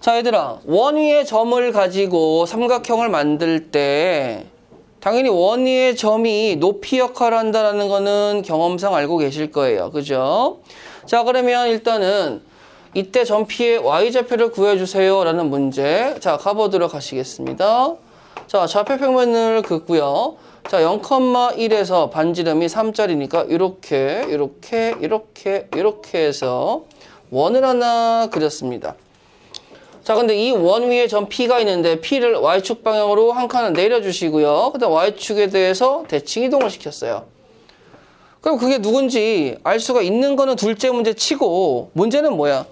자, 얘들아, 원 위의 점을 가지고 삼각형을 만들 때 당연히 원 위의 점이 높이 역할을 한다는 거는 경험상 알고 계실 거예요. 그죠? 자, 그러면 일단은 이때 점 P의 y좌표를 구해주세요 라는 문제. 자, 가보도록 하시겠습니다. 자, 좌표평면을 긋고요. 자, 0,1에서 반지름이 3짜리니까 이렇게 해서 원을 하나 그렸습니다. 자, 근데 이 원 위에 점 P가 있는데 P를 Y축 방향으로 한 칸을 내려주시고요. 그 다음 Y축에 대해서 대칭 이동을 시켰어요. 그럼 그게 누군지 알 수가 있는 거는 둘째 문제 치고 문제는 뭐야?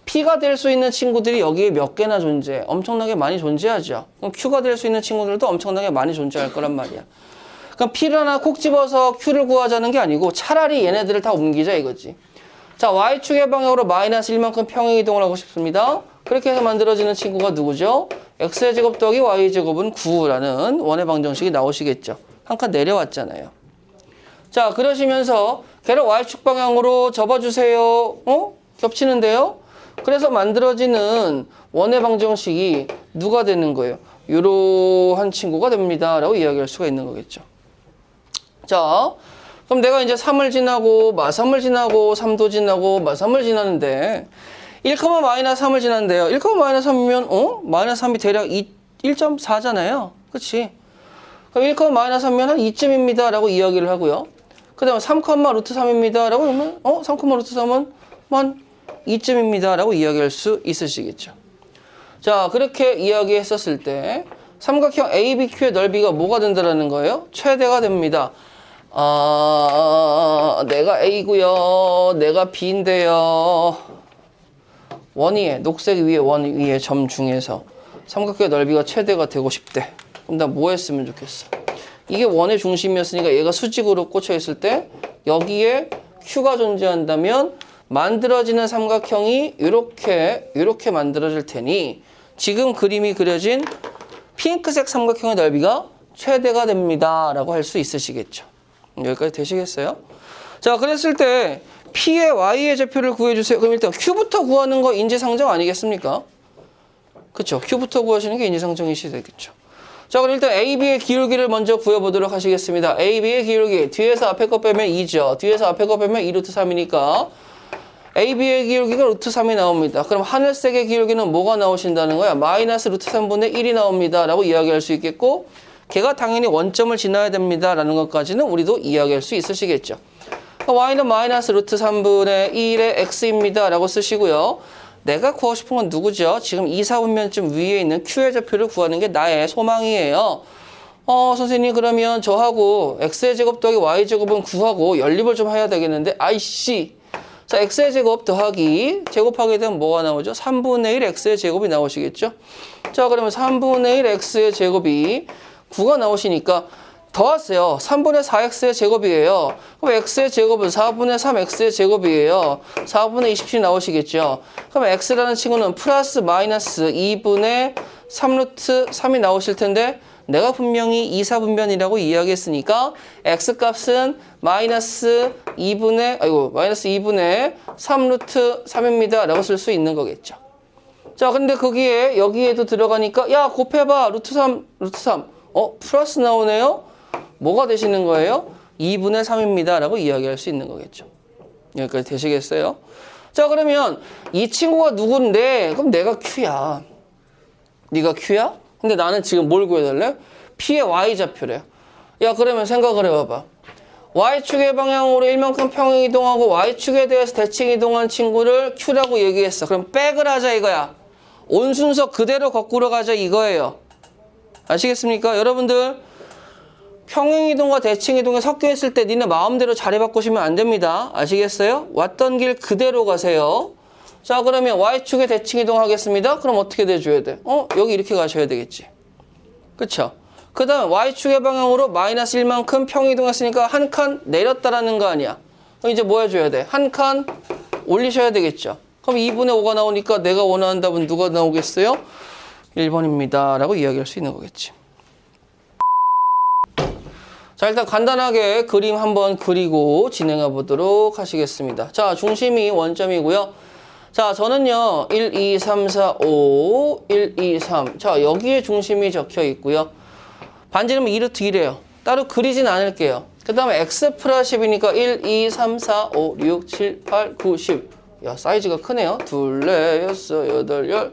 P가 될 수 있는 친구들이 여기에 몇 개나 존재해? 엄청나게 많이 존재하죠. 그럼 Q가 될 수 있는 친구들도 엄청나게 많이 존재할 거란 말이야. 그럼 P를 하나 콕 집어서 Q를 구하자는 게 아니고 차라리 얘네들을 다 옮기자 이거지. 자, Y축의 방향으로 마이너스 1만큼 평행 이동을 하고 싶습니다. 그렇게 해서 만들어지는 친구가 누구죠? X의 제곱 더하기 Y의 제곱은 9라는 원의 방정식이 나오시겠죠. 한 칸 내려왔잖아요. 자, 그러시면서 걔를 Y축 방향으로 접어주세요. 겹치는데요? 그래서 만들어지는 원의 방정식이 누가 되는 거예요? 이러한 친구가 됩니다. 라고 이야기할 수가 있는 거겠죠. 자, 그럼 내가 이제 3을 지나고 마3을 지나고 3도 지나고 마3을 지나는데 1,-3을 지났는데요. 1,-3이면 마이너스 3이 대략 1.4잖아요. 그치? 그럼 1,-3이면 한 2쯤입니다. 라고 이야기를 하고요. 그 다음에 3,√3입니다. 라고 하면 3,√3은 한 2쯤입니다. 라고 이야기할 수 있으시겠죠. 자, 그렇게 이야기했었을 때 삼각형 ABQ의 넓이가 뭐가 된다라는 거예요? 최대가 됩니다. 내가 A고요. 내가 B인데요. 원 위에, 녹색 위에 원 위에 점 중에서 삼각형의 넓이가 최대가 되고 싶대. 그럼 나 뭐 했으면 좋겠어? 이게 원의 중심이었으니까 얘가 수직으로 꽂혀 있을 때 여기에 Q가 존재한다면 만들어지는 삼각형이 이렇게 만들어질 테니 지금 그림이 그려진 핑크색 삼각형의 넓이가 최대가 됩니다. 라고 할 수 있으시겠죠. 여기까지 되시겠어요? 자, 그랬을 때 P의 Y의 좌표를 구해주세요. 그럼 일단 Q부터 구하는 거 인지상정 아니겠습니까? 그쵸? Q부터 구하시는 게 인지상정이시 되겠죠. 자, 그럼 일단 AB의 기울기를 먼저 구해보도록 하시겠습니다. AB의 기울기, 뒤에서 앞에 거 빼면 2죠. 뒤에서 앞에 거 빼면 2√3이니까 AB의 기울기가 √3이 나옵니다. 그럼 하늘색의 기울기는 뭐가 나오신다는 거야? 마이너스 √3분의 1이 나옵니다. 라고 이야기할 수 있겠고 걔가 당연히 원점을 지나야 됩니다. 라는 것까지는 우리도 이야기할 수 있으시겠죠. Y는 마이너스 √3분의 1의 X입니다. 라고 쓰시고요. 내가 구하고 싶은 건 누구죠? 지금 2, 4분면쯤 위에 있는 Q의 좌표를 구하는 게 나의 소망이에요. 선생님 그러면 저하고 X의 제곱 더하기 Y의 제곱은 구하고 연립을 좀 해야 되겠는데 아이씨. 자, X의 제곱 더하기 제곱하게 되면 뭐가 나오죠? 3분의 1 X의 제곱이 나오시겠죠? 자, 그러면 3분의 1 X의 제곱이 9가 나오시니까 더하세요. 3분의 4x의 제곱이에요. 그럼 x의 제곱은 4분의 3x의 제곱이에요. 4분의 27이 나오시겠죠. 그럼 x라는 친구는 플러스 마이너스 2분의 3√3이 나오실 텐데 내가 분명히 2, 4분면이라고 이야기했으니까 x값은 마이너스 2분의 3√3입니다. 라고 쓸 수 있는 거겠죠. 자, 근데 거기에 여기에도 들어가니까 야, 곱해봐. √3. 플러스 나오네요. 뭐가 되시는 거예요? 2분의 3입니다. 라고 이야기할 수 있는 거겠죠. 여기까지 되시겠어요? 자, 그러면 이 친구가 누군데? 그럼 내가 Q야. 네가 Q야? 근데 나는 지금 뭘 구해달래? P의 Y좌표래. 야, 그러면 생각을 해봐봐. Y축의 방향으로 1만큼 평행 이동하고 Y축에 대해서 대칭 이동한 친구를 Q라고 얘기했어. 그럼 백을 하자 이거야. 온 순서 그대로 거꾸로 가자 이거예요. 아시겠습니까? 여러분들 평행이동과 대칭이동이 섞여 있을 때 니네 마음대로 자리 바꾸시면 안 됩니다. 아시겠어요? 왔던 길 그대로 가세요. 자, 그러면 Y축에 대칭이동 하겠습니다. 그럼 어떻게 돼줘야 돼? 여기 이렇게 가셔야 되겠지. 그쵸? 그 다음에 Y축의 방향으로 마이너스 1만큼 평이동했으니까 한 칸 내렸다라는 거 아니야. 그럼 이제 뭐 해줘야 돼? 한 칸 올리셔야 되겠죠. 그럼 2분의 5가 나오니까 내가 원하는 답은 누가 나오겠어요? 1번입니다. 라고 이야기할 수 있는 거겠지. 자, 일단 간단하게 그림 한번 그리고 진행해 보도록 하시겠습니다. 자, 중심이 원점이고요. 자, 저는요, 1, 2, 3, 4, 5, 1, 2, 3. 자, 여기에 중심이 적혀 있고요. 반지름은 2루트 1이에요. 따로 그리진 않을게요. 그 다음에 x 플러스 10이니까 1, 2, 3, 4, 5, 6, 7, 8, 9, 10. 야, 사이즈가 크네요. 둘, 넷, 여섯, 여덟, 열.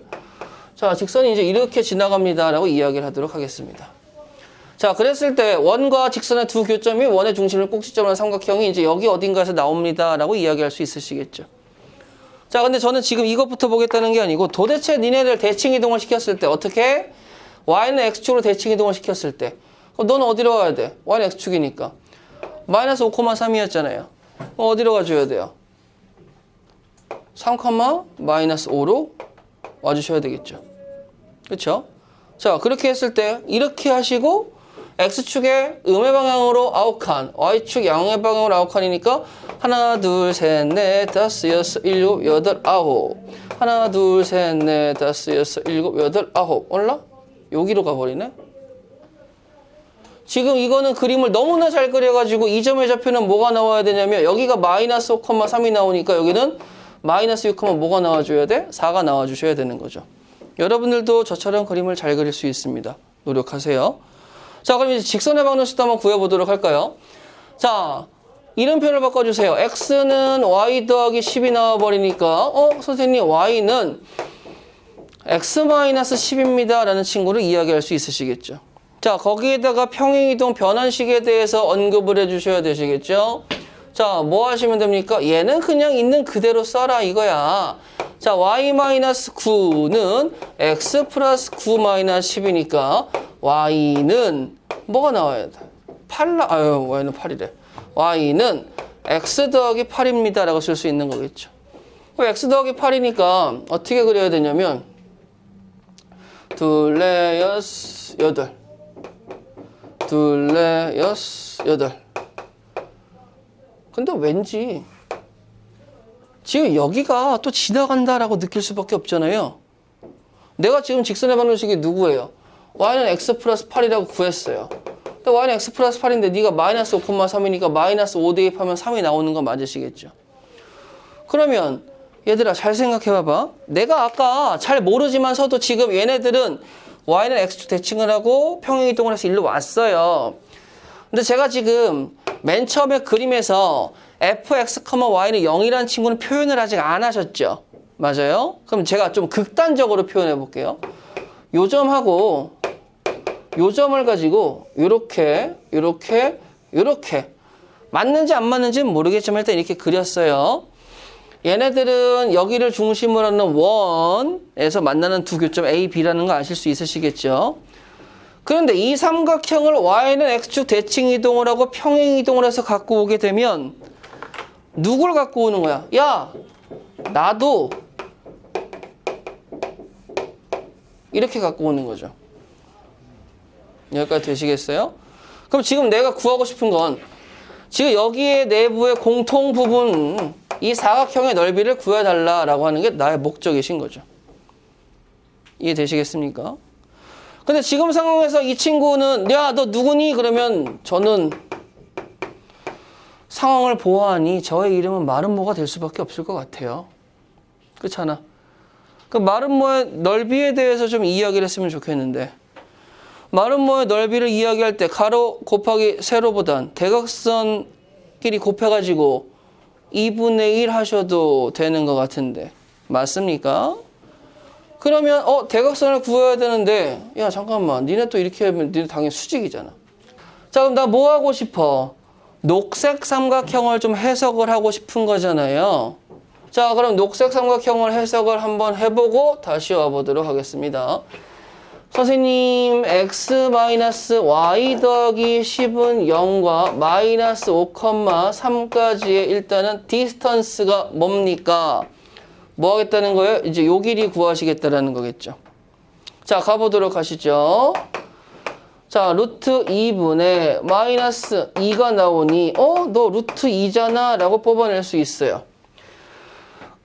자, 직선이 이제 이렇게 지나갑니다. 라고 이야기를 하도록 하겠습니다. 자, 그랬을 때 원과 직선의 두 교점이 원의 중심을 꼭지점으로 한 삼각형이 이제 여기 어딘가에서 나옵니다. 라고 이야기할 수 있으시겠죠. 자, 근데 저는 지금 이것부터 보겠다는 게 아니고 도대체 니네들 대칭 이동을 시켰을 때 어떻게? y는 x축으로 대칭 이동을 시켰을 때 그럼 너는 어디로 가야 돼? y는 x축이니까 마이너스 5,3이었잖아요. 어디로 가줘야 돼요? 3, 마이너스 5로 와주셔야 되겠죠. 그렇죠? 자, 그렇게 했을 때 이렇게 하시고 x축의 음의 방향으로 아홉 칸, y축 양의 방향으로 아홉 칸이니까 하나, 둘, 셋, 넷, 다섯, 여섯, 일곱, 여덟, 아홉. 하나, 둘, 셋, 넷, 다섯, 여섯, 일곱, 여덟, 아홉. 올라? 여기로 가버리네? 지금 이거는 그림을 너무나 잘 그려가지고 이 점의 좌표는 뭐가 나와야 되냐면 여기가 마이너스 5,3이 나오니까 여기는 마이너스 6, 뭐가 나와줘야 돼? 4가 나와주셔야 되는 거죠. 여러분들도 저처럼 그림을 잘 그릴 수 있습니다. 노력하세요. 자, 그럼 이제 직선의 방정식도 한번 구해보도록 할까요? 자, 이름표를 바꿔주세요. x는 y 더하기 10이 나와버리니까 선생님 y는 x-10입니다 라는 친구를 이야기할 수 있으시겠죠. 자, 거기에다가 평행이동 변환식에 대해서 언급을 해주셔야 되시겠죠. 자, 뭐 하시면 됩니까? 얘는 그냥 있는 그대로 써라 이거야. 자, y-9는 x 플러스 9-10이니까 y는 뭐가 나와야 돼? 8, y는 8이래. y는 x 더하기 8입니다 라고 쓸 수 있는 거겠죠. x 더하기 8이니까 어떻게 그려야 되냐면 둘, 넷, 여섯, 여덟. 둘, 넷, 여섯, 여덟. 근데 왠지 지금 여기가 또 지나간다라고 느낄 수밖에 없잖아요. 내가 지금 직선의 방정식이 누구예요? y는 x 플러스 8이라고 구했어요. 근데 y는 x 플러스 8인데 네가 마이너스 5,3이니까 마이너스 5 대입하면 3이 나오는 거 맞으시겠죠? 그러면 얘들아 잘 생각해봐봐. 내가 아까 잘 모르지만서도 지금 얘네들은 y는 x축 대칭을 하고 평행이동을 해서 일로 왔어요. 근데 제가 지금 맨 처음에 그림에서 fx, y는 0이라는 친구는 표현을 아직 안 하셨죠? 맞아요? 그럼 제가 좀 극단적으로 표현해 볼게요. 요 점하고 요 점을 가지고 요렇게 맞는지 안 맞는지는 모르겠지만 일단 이렇게 그렸어요. 얘네들은 여기를 중심으로 하는 원에서 만나는 두 교점 A, B라는 거 아실 수 있으시겠죠? 그런데 이 삼각형을 y는 x축 대칭 이동을 하고 평행 이동을 해서 갖고 오게 되면 누굴 갖고 오는 거야? 야, 나도 이렇게 갖고 오는 거죠. 여기까지 되시겠어요? 그럼 지금 내가 구하고 싶은 건 지금 여기에 내부의 공통 부분 이 사각형의 넓이를 구해달라라고 하는 게 나의 목적이신 거죠. 이해되시겠습니까? 근데 지금 상황에서 이 친구는 야, 너 누구니? 그러면 저는 상황을 보아하니 저의 이름은 마름모가 될 수밖에 없을 것 같아요. 그렇잖아. 그 마름모의 넓이에 대해서 좀 이야기를 했으면 좋겠는데 마름모의 넓이를 이야기할 때 가로 곱하기 세로보단 대각선끼리 곱해가지고 2분의 1 하셔도 되는 것 같은데 맞습니까? 그러면 대각선을 구해야 되는데 야 잠깐만 니네 또 이렇게 하면 니네 당연히 수직이잖아. 자 그럼 나 뭐 하고 싶어? 녹색 삼각형을 좀 해석을 하고 싶은 거잖아요. 자 그럼 녹색 삼각형을 해석을 한번 해보고 다시 와보도록 하겠습니다. 선생님 x-y 더하기 10은 0과 마이너스 5,3까지의 일단은 디스턴스가 뭡니까? 뭐 하겠다는 거예요? 이제 요 길이 구하시겠다라는 거겠죠. 자 가보도록 하시죠. 자 루트 2분의 마이너스 2가 나오니 너 루트 2잖아 라고 뽑아낼 수 있어요.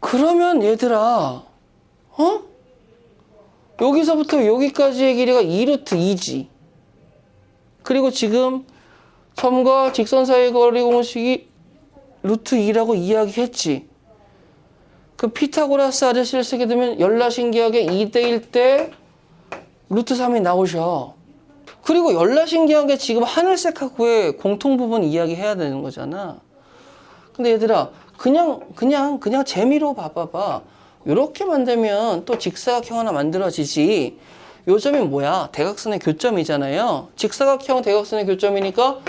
그러면 얘들아 여기서부터 여기까지의 길이가 2루트 2지. 그리고 지금 점과 직선 사이의 거리 공식이 루트 2라고 이야기했지. 그 피타고라스 아저씨를 쓰게 되면 열나 신기하게 2대1 때 루트 3이 나오셔. 그리고 열나 신기하게 지금 하늘색하고의 공통부분 이야기해야 되는 거잖아. 근데 얘들아, 그냥 재미로 봐봐봐. 요렇게 만들면 또 직사각형 하나 만들어지지. 요점이 뭐야? 대각선의 교점이잖아요. 직사각형 대각선의 교점이니까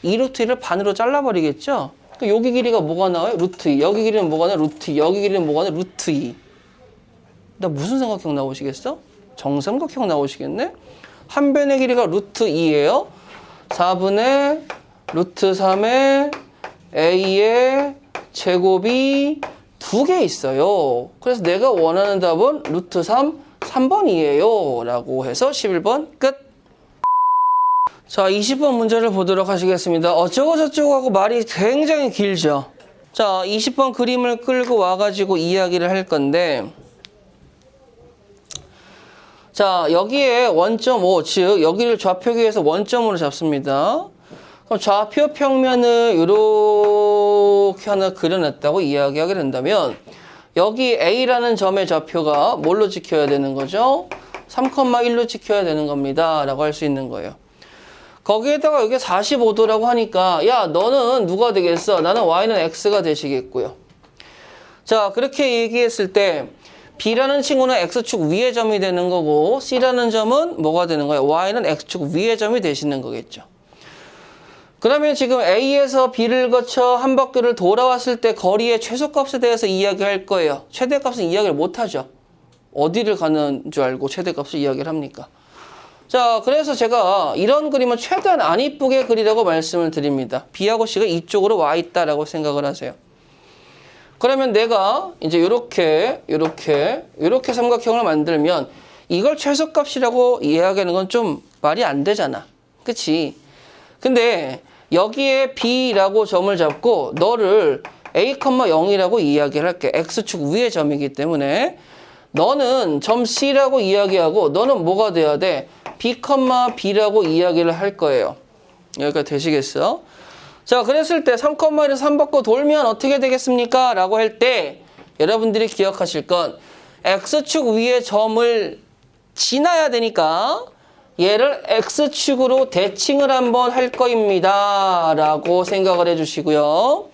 2루트 1을 반으로 잘라버리겠죠? 여기 길이가 뭐가 나와요? 루트 2. 여기 길이는 뭐가 나와요? 루트 2. 여기 길이는 뭐가 나와요? 루트 2. 나 무슨 삼각형 나오시겠어? 정삼각형 나오시겠네? 한 변의 길이가 루트 2예요. 4분의 루트 3의 a의 제곱이 2개 있어요. 그래서 내가 원하는 답은 루트 3번이에요. 라고 해서 11번 끝. 자, 20번 문제를 보도록 하시겠습니다. 어쩌고 저쩌고 하고 말이 굉장히 길죠. 자, 20번 그림을 끌고 와가지고 이야기를 할 건데, 자, 여기에 원점 5, 즉 여기를 좌표기에서 원점으로 잡습니다. 그럼 좌표 평면을 이렇게 하나 그려냈다고 이야기하게 된다면 여기 A라는 점의 좌표가 뭘로 지켜야 되는 거죠? 3,1로 지켜야 되는 겁니다. 라고 할 수 있는 거예요. 거기에다가 여기 45도라고 하니까 야, 너는 누가 되겠어? 나는 Y는 X가 되시겠고요. 자, 그렇게 얘기했을 때 B라는 친구는 X축 위의 점이 되는 거고 C라는 점은 뭐가 되는 거예요? Y는 X축 위의 점이 되시는 거겠죠. 그러면 지금 A에서 B를 거쳐 한 바퀴를 돌아왔을 때 거리의 최소값에 대해서 이야기할 거예요. 최대값은 이야기를 못하죠. 어디를 가는 줄 알고 최대값을 이야기를 합니까? 자, 그래서 제가 이런 그림은 최대한 안 이쁘게 그리라고 말씀을 드립니다. B하고 C가 이쪽으로 와 있다라고 생각을 하세요. 그러면 내가 이제 이렇게 삼각형을 만들면 이걸 최소값이라고 이해하기는 건 좀 말이 안 되잖아. 그치? 근데 여기에 B라고 점을 잡고 너를 A, 0이라고 이야기를 할게. X축 위의 점이기 때문에 너는 점 C라고 이야기하고 너는 뭐가 돼야 돼? B, B라고 이야기를 할 거예요. 여기까지 되시겠어? 자, 그랬을 때 3,1에서 3 바꿔 돌면 어떻게 되겠습니까? 라고 할 때 여러분들이 기억하실 건 X축 위의 점을 지나야 되니까 얘를 X축으로 대칭을 한번 할 거입니다. 라고 생각을 해주시고요.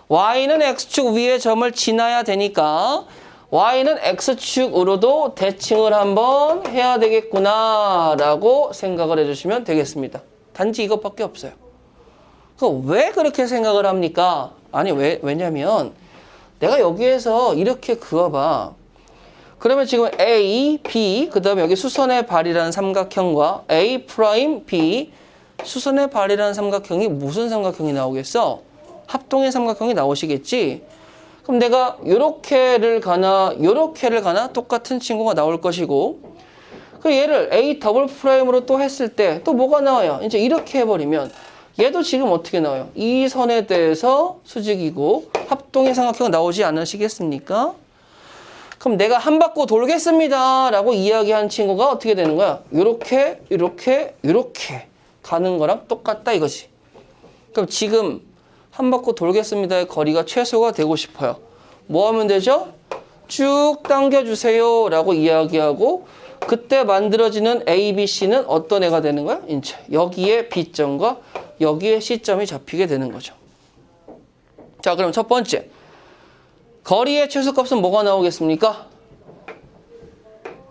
Y는 X축 위의 점을 지나야 되니까 Y는 X축으로도 대칭을 한번 해야 되겠구나. 라고 생각을 해주시면 되겠습니다. 단지 이것밖에 없어요. 왜 그렇게 생각을 합니까? 아니, 왜냐면 내가 여기에서 이렇게 그어봐. 그러면 지금 A, B, 그 다음에 여기 수선의 발이라는 삼각형과 A, B, 수선의 발이라는 삼각형이 무슨 삼각형이 나오겠어? 합동의 삼각형이 나오시겠지? 그럼 내가 요렇게를 가나 똑같은 친구가 나올 것이고, 그 얘를 A 더블 프라임으로 또 했을 때 또 뭐가 나와요? 이제 이렇게 해버리면 얘도 지금 어떻게 나와요? 이 선에 대해서 수직이고 합동의 삼각형이 나오지 않으시겠습니까? 그럼 내가 한 바퀴 돌겠습니다 라고 이야기한 친구가 어떻게 되는 거야? 요렇게 가는 거랑 똑같다 이거지. 그럼 지금 한 바퀴 돌겠습니다의 거리가 최소가 되고 싶어요. 뭐 하면 되죠? 쭉 당겨주세요 라고 이야기하고 그때 만들어지는 A, B, C는 어떤 애가 되는 거야? 이제 여기에 B점과 여기에 C점이 잡히게 되는 거죠. 자, 그럼 첫 번째. 거리의 최소값은 뭐가 나오겠습니까?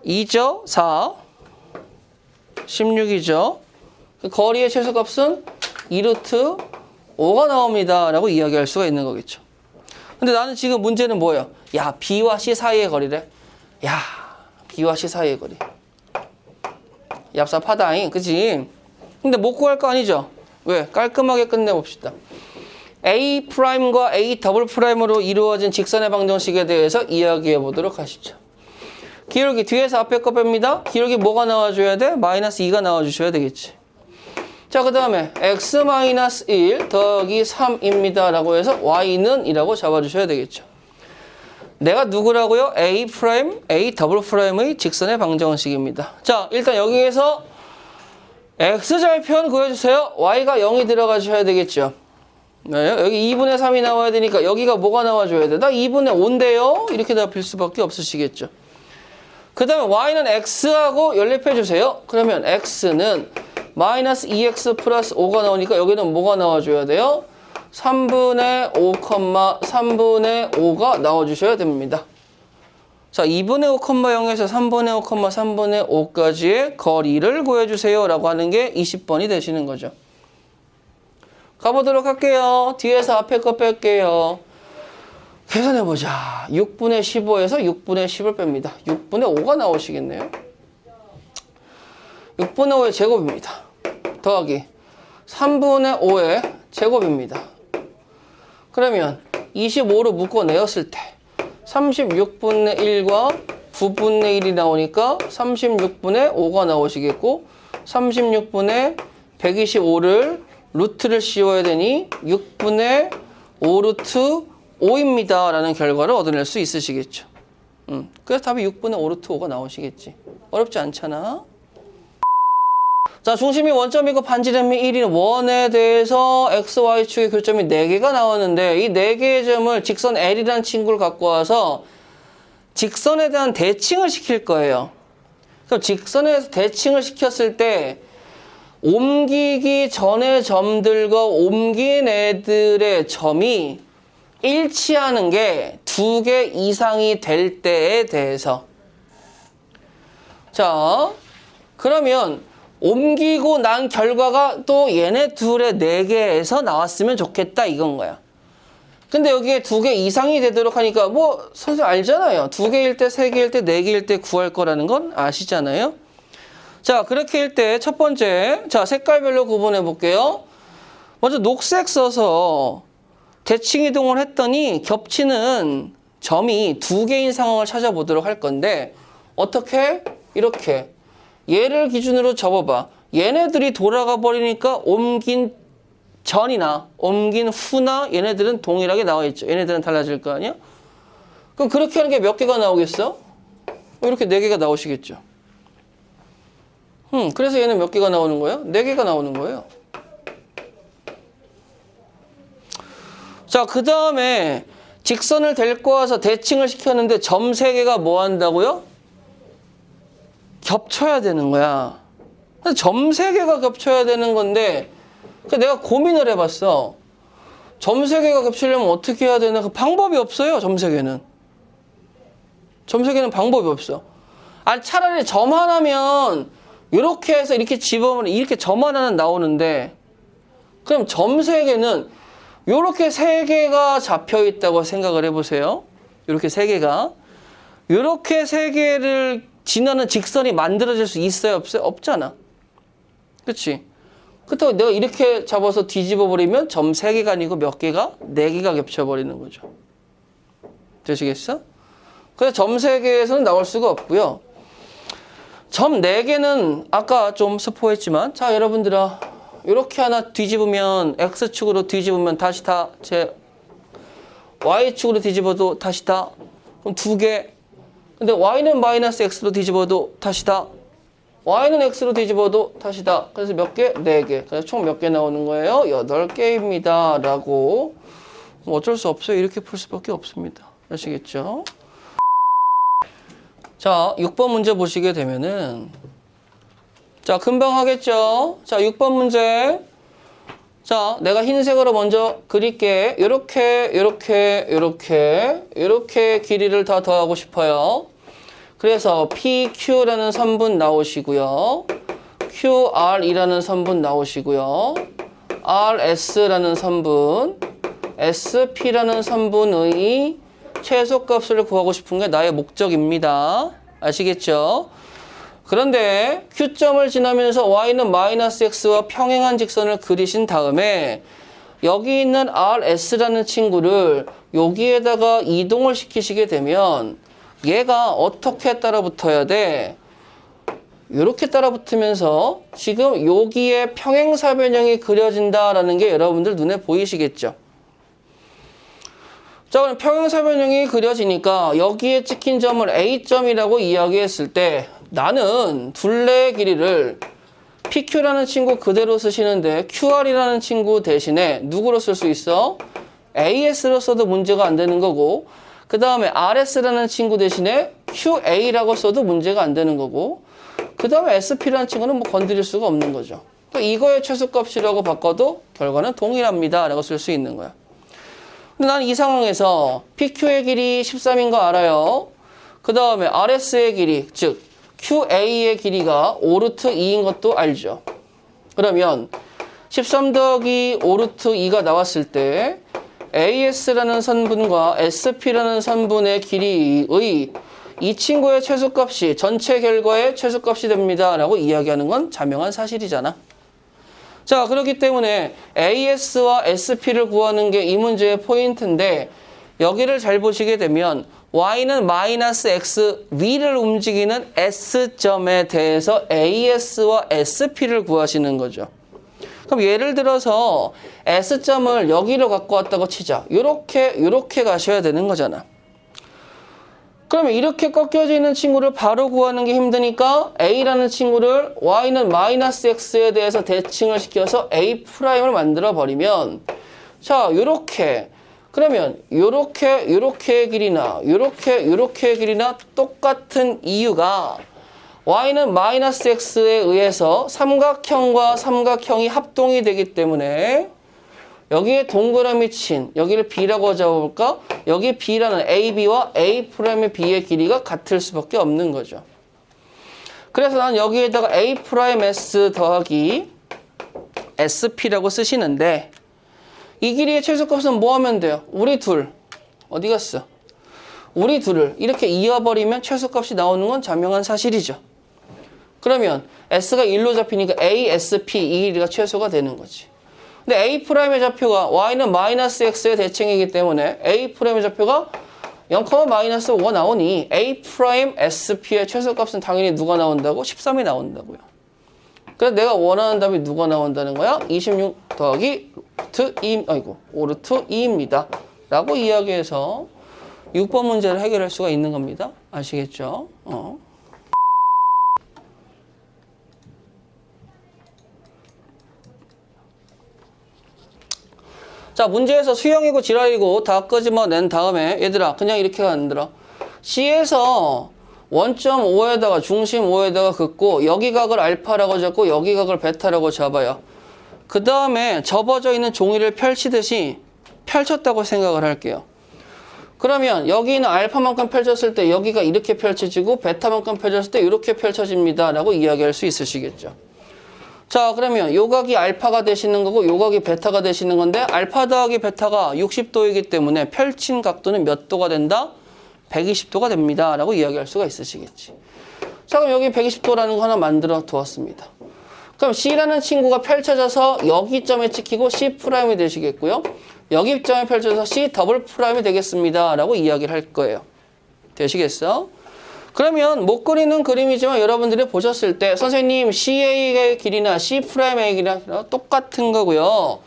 2죠? 4. 16이죠? 거리의 최소값은 2루트 5가 나옵니다. 라고 이야기할 수가 있는 거겠죠. 근데 나는 지금 문제는 뭐예요? 야, B와 C 사이의 거리래. 야, B와 C 사이의 거리. 얍삽하다잉. 그치? 근데 못 구할 거 아니죠? 왜? 깔끔하게 끝내봅시다. A 프라임과 A 더블 프라임으로 이루어진 직선의 방정식에 대해서 이야기해 보도록 하시죠. 기울기 뒤에서 앞에 거 뺍니다. 기울기 뭐가 나와줘야 돼? 마이너스 2가 나와주셔야 되겠지. 자, 그 다음에 x-1 더하기 3입니다. 라고 해서 y는 이라고 잡아주셔야 되겠죠. 내가 누구라고요? A 프라임, A 더블 프라임의 직선의 방정식입니다. 자, 일단 여기에서 x절편 구해주세요. y가 0이 들어가셔야 되겠죠. 네, 여기 2분의 3이 나와야 되니까 여기가 뭐가 나와줘야 돼? 나 2분의 5인데요? 이렇게 답할 수밖에 없으시겠죠. 그 다음에 y는 x하고 연립해 주세요. 그러면 x는 마이너스 2x 플러스 5가 나오니까 여기는 뭐가 나와줘야 돼요? 3분의 5, 3분의 5가 나와주셔야 됩니다. 자, 2분의 5,0에서 3분의 5, 3분의 5까지의 거리를 구해주세요 라고 하는 게 20번이 되시는 거죠. 가보도록 할게요. 뒤에서 앞에 거 뺄게요. 계산해보자. 6분의 15에서 6분의 10을 뺍니다. 6분의 5가 나오시겠네요. 6분의 5의 제곱입니다. 더하기 3분의 5의 제곱입니다. 그러면 25로 묶어내었을 때 36분의 1과 9분의 1이 나오니까 36분의 5가 나오시겠고 36분의 125를 루트를 씌워야 되니 6분의 5 루트 5입니다. 라는 결과를 얻어낼 수 있으시겠죠. 그래서 답이 6분의 5 루트 5가 나오시겠지. 어렵지 않잖아. 자, 중심이 원점이고 반지름이 1인 원에 대해서 x, y축의 교점이 4개가 나왔는데 이 4개의 점을 직선 L이라는 친구를 갖고 와서 직선에 대한 대칭을 시킬 거예요. 그럼 직선에서 대칭을 시켰을 때 옮기기 전의 점들과 옮긴 애들의 점이 일치하는 게 2개 이상이 될 때에 대해서. 자, 그러면 옮기고 난 결과가 또 얘네 둘의 4개에서 나왔으면 좋겠다 이건 거야. 근데 여기에 2개 이상이 되도록 하니까 뭐 선생님 알잖아요. 2개일 때, 3개일 때, 4개일 때 구할 거라는 건 아시잖아요. 자, 그렇게 할 때 첫 번째, 자, 색깔별로 구분해 볼게요. 먼저 녹색 써서 대칭 이동을 했더니 겹치는 점이 2개인 상황을 찾아보도록 할 건데 어떻게? 이렇게. 얘를 기준으로 접어봐. 얘네들이 돌아가 버리니까 옮긴 전이나 옮긴 후나 얘네들은 동일하게 나와 있죠. 얘네들은 달라질 거 아니야? 그럼 그렇게 하는 게 몇 개가 나오겠어? 이렇게 4개가 나오시겠죠. 그래서 얘는 몇 개가 나오는 거예요? 4개가 나오는 거예요. 자, 그 다음에 직선을 데리고 와서 대칭을 시켰는데 점 3개가 뭐 한다고요? 겹쳐야 되는 거야. 점 3개가 겹쳐야 되는 건데 내가 고민을 해봤어. 점 3개가 겹치려면 어떻게 해야 되나? 그 방법이 없어요. 점 3개는. 점 3개는 방법이 없어. 아니 차라리 점 하나면 이렇게 해서 이렇게 집어보면 이렇게 점 하나는 나오는데 그럼 점 3개는 이렇게 3개가 잡혀있다고 생각을 해보세요. 이렇게 3개가. 이렇게 3개를 지나는 직선이 만들어질 수 있어요? 없어요? 없잖아. 그치? 그렇다고 내가 이렇게 잡아서 뒤집어 버리면 점 3개가 아니고 몇 개가? 4개가 겹쳐버리는 거죠. 되시겠어? 그래서 점 3개에서는 나올 수가 없고요. 점 4개는 아까 좀 스포했지만 자 여러분들아 이렇게 하나 뒤집으면 X축으로 뒤집으면 다시 다 제 Y축으로 뒤집어도 다시 다 그럼 2개. 근데 Y는 마이너스 X로 뒤집어도 다시 다 Y는 X로 뒤집어도 다시 다. 그래서 몇 개? 4개. 그래서 총 몇 개 나오는 거예요? 8개입니다. 라고. 뭐 어쩔 수 없어요. 이렇게 풀 수밖에 없습니다. 아시겠죠? 자, 6번 문제 보시게 되면은 자, 금방 하겠죠? 자, 6번 문제. 자, 내가 흰색으로 먼저 그릴게. 요렇게 길이를 다 더하고 싶어요. 그래서 PQ라는 선분 나오시고요. QR이라는 선분 나오시고요. RS라는 선분, SP라는 선분의 최소값을 구하고 싶은 게 나의 목적입니다. 아시겠죠? 그런데 Q점을 지나면서 Y는 마이너스 X와 평행한 직선을 그리신 다음에 여기 있는 RS라는 친구를 여기에다가 이동을 시키시게 되면 얘가 어떻게 따라붙어야 돼? 이렇게 따라붙으면서 지금 여기에 평행사변형이 그려진다라는 게 여러분들 눈에 보이시겠죠? 자, 그럼 평행사변형이 그려지니까 여기에 찍힌 점을 A점이라고 이야기했을 때 나는 둘레의 길이를 PQ라는 친구 그대로 쓰시는데 QR이라는 친구 대신에 누구로 쓸 수 있어? AS로 써도 문제가 안 되는 거고, 그 다음에 RS라는 친구 대신에 QA라고 써도 문제가 안 되는 거고, 그 다음에 SP라는 친구는 뭐 건드릴 수가 없는 거죠. 그러니까 이거의 최소값이라고 바꿔도 결과는 동일합니다 라고 쓸 수 있는 거야. 근데 난 이 상황에서 PQ의 길이 13인 거 알아요. 그 다음에 RS의 길이, 즉 QA의 길이가 5루트 2인 것도 알죠. 그러면 13 더하기 5루트 2가 나왔을 때 AS라는 선분과 SP라는 선분의 길이의 이 친구의 최소값이 전체 결과의 최소값이 됩니다 라고 이야기하는 건 자명한 사실이잖아. 자, 그렇기 때문에 AS와 SP를 구하는 게 이 문제의 포인트인데, 여기를 잘 보시게 되면 y는 마이너스 x 위를 움직이는 S점에 대해서 AS와 SP를 구하시는 거죠. 그럼 예를 들어서 S점을 여기로 갖고 왔다고 치자. 요렇게 가셔야 되는 거잖아. 그러면 이렇게 꺾여져 있는 친구를 바로 구하는 게 힘드니까 A라는 친구를 y는 마이너스 x에 대해서 대칭을 시켜서 A'을 만들어 버리면, 자, 요렇게, 그러면 요렇게의 길이나 요렇게의 길이나 똑같은 이유가 y는 마이너스 x에 의해서 삼각형과 삼각형이 합동이 되기 때문에 여기에 동그라미 친, 여기를 B라고 잡아볼까? 여기 B라는 AB와 A'의 B의 길이가 같을 수밖에 없는 거죠. 그래서 난 여기에다가 A'S 더하기 SP라고 쓰시는데, 이 길이의 최소값은 뭐 하면 돼요? 우리 둘, 어디 갔어? 우리 둘을 이렇게 이어버리면 최소값이 나오는 건 자명한 사실이죠. 그러면 S가 1로 잡히니까 ASP 이 길이가 최소가 되는 거지. 근데 A'의 좌표가 y는 마이너스 x의 대칭이기 때문에 A'의 좌표가 0,-5가 나오니 A'SP의 최소값은 당연히 누가 나온다고? 13이 나온다고요. 그래서 내가 원하는 답이 누가 나온다는 거야? 26 더하기 루트 5루트 2입니다. 라고 이야기해서 6번 문제를 해결할 수가 있는 겁니다. 아시겠죠? 자, 문제에서 수형이고 지랄이고 다 끄집어낸 다음에 얘들아 그냥 이렇게 만들어. C에서 원점 5에다가 중심 5에다가 긋고 여기 각을 알파라고 잡고 여기 각을 베타라고 잡아요. 그 다음에 접어져 있는 종이를 펼치듯이 펼쳤다고 생각을 할게요. 그러면 여기는 알파만큼 펼쳤을 때 여기가 이렇게 펼쳐지고 베타만큼 펼쳤을 때 이렇게 펼쳐집니다 라고 이야기할 수 있으시겠죠. 자, 그러면 요 각이 알파가 되시는 거고 요 각이 베타가 되시는 건데, 알파 더하기 베타가 60도이기 때문에 펼친 각도는 몇 도가 된다? 120도가 됩니다 라고 이야기할 수가 있으시겠지. 자, 그럼 여기 120도라는 거 하나 만들어 두었습니다. 그럼 C라는 친구가 펼쳐져서 여기 점에 찍히고 C 프라임이 되시겠고요. 여기 점에 펼쳐져서 C 더블 프라임이 되겠습니다 라고 이야기를 할 거예요. 되시겠어? 그러면 못 그리는 그림이지만 여러분들이 보셨을 때 선생님 CA의 길이나 C'의 길이나 똑같은 거고요.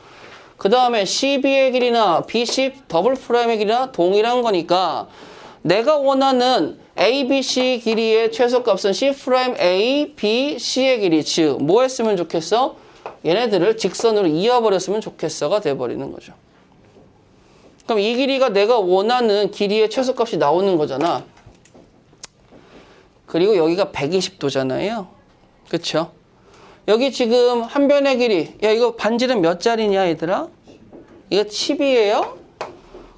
그 다음에 CB의 길이나 BC 더블 프라임의 길이나 동일한 거니까 내가 원하는 ABC 길이의 최소값은 C'A, B, C의 길이, 즉 뭐 했으면 좋겠어? 얘네들을 직선으로 이어버렸으면 좋겠어가 돼버리는 거죠. 그럼 이 길이가 내가 원하는 길이의 최소값이 나오는 거잖아. 그리고 여기가 120도잖아요. 그쵸? 여기 지금 한 변의 길이, 야 이거 반지름 몇 짜리냐 얘들아? 이거 10이에요?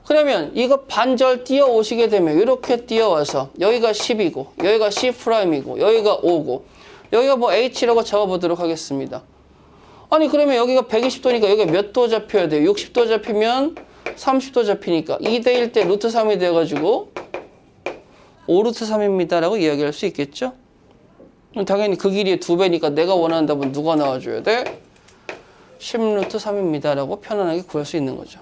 그러면 이거 반절 띄어 오시게 되면 이렇게 띄어와서 여기가 10이고 여기가 C'이고 여기가 5고 여기가 뭐 H라고 잡아보도록 하겠습니다. 아니 그러면 여기가 120도니까 여기가 몇 도 잡혀야 돼요? 60도 잡히면 30도 잡히니까 2대1 때 루트 3이 돼가지고 5루트 3입니다 라고 이야기할 수 있겠죠? 당연히 그 길이의 2배니까 내가 원하는 답은 누가 나와줘야 돼? 10루트 3입니다 라고 편안하게 구할 수 있는 거죠.